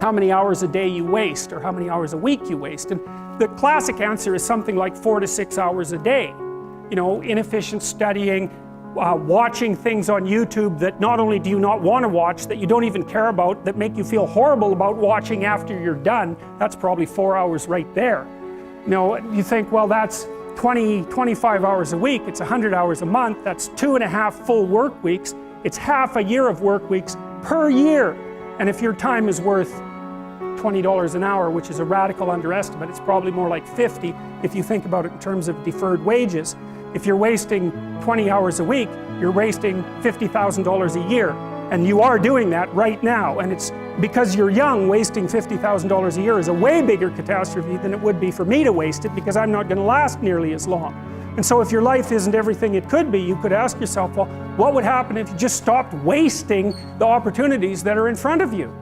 how many hours a day you waste or how many hours a week you waste. And the classic answer is something like 4 to 6 hours a day. You know, inefficient studying, watching things on YouTube that not only do you not want to watch, that you don't even care about, that make you feel horrible about watching after you're done. That's probably 4 hours right there. You know, you think, well, that's 25 hours a week, it's 100 hours a month, that's 2.5 full work weeks, it's half a year of work weeks per year. And if your time is worth $20 an hour, which is a radical underestimate, it's probably more like 50 if you think about it in terms of deferred wages. If you're wasting 20 hours a week, you're wasting $50,000 a year. And you are doing that right now. And it's because you're young, wasting $50,000 a year is a way bigger catastrophe than it would be for me to waste it, because I'm not going to last nearly as long. And so if your life isn't everything it could be, you could ask yourself, well, what would happen if you just stopped wasting the opportunities that are in front of you?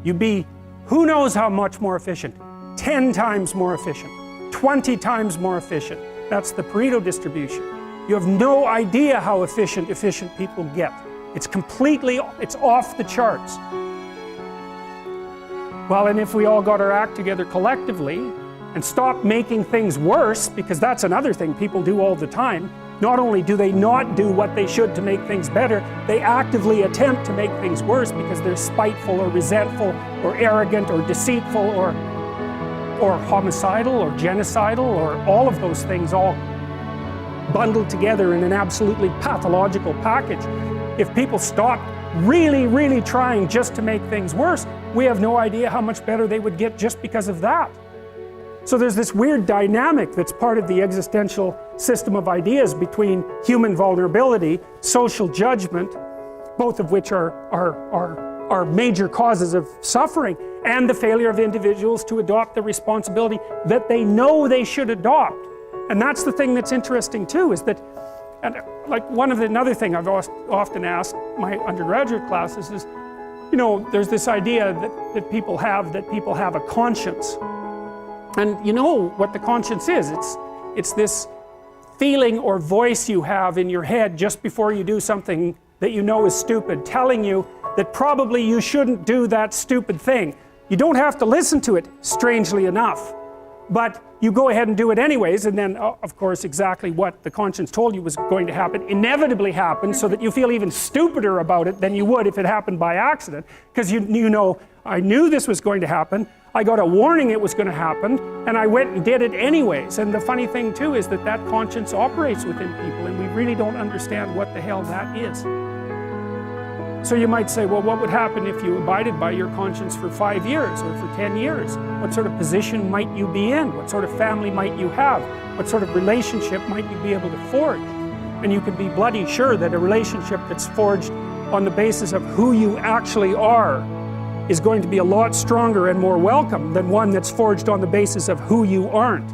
You'd be who knows how much more efficient. 10 times more efficient. 20 times more efficient. That's the Pareto distribution. You have no idea how efficient people get. It's off the charts. Well, and if we all got our act together collectively and stopped making things worse, because that's another thing people do all the time, not only do they not do what they should to make things better, they actively attempt to make things worse because they're spiteful or resentful or arrogant or deceitful or homicidal or genocidal or all of those things all bundled together in an absolutely pathological package. If people stopped really trying just to make things worse, we have no idea how much better they would get just because of that. So there's this weird dynamic that's part of the existential system of ideas between human vulnerability, social judgment, both of which are major causes of suffering, and the failure of individuals to adopt the responsibility that they know they should adopt. And that's the thing that's interesting too, is that, and like another thing I've often asked my undergraduate classes is, you know, there's this idea that people have a conscience. And you know what the conscience is. It's this feeling or voice you have in your head just before you do something that you know is stupid, telling you that probably you shouldn't do that stupid thing. You don't have to listen to it, strangely enough, but you go ahead and do it anyways, and then of course exactly what the conscience told you was going to happen inevitably happens, so that you feel even stupider about it than you would if it happened by accident, because you know, I knew this was going to happen, I got a warning it was going to happen, and I went and did it anyways. And the funny thing too is that conscience operates within people, and we really don't understand what the hell that is. So you might say, well, what would happen if you abided by your conscience for 5 years or for 10 years? What sort of position might you be in? What sort of family might you have? What sort of relationship might you be able to forge? And you can be bloody sure that a relationship that's forged on the basis of who you actually are is going to be a lot stronger and more welcome than one that's forged on the basis of who you aren't.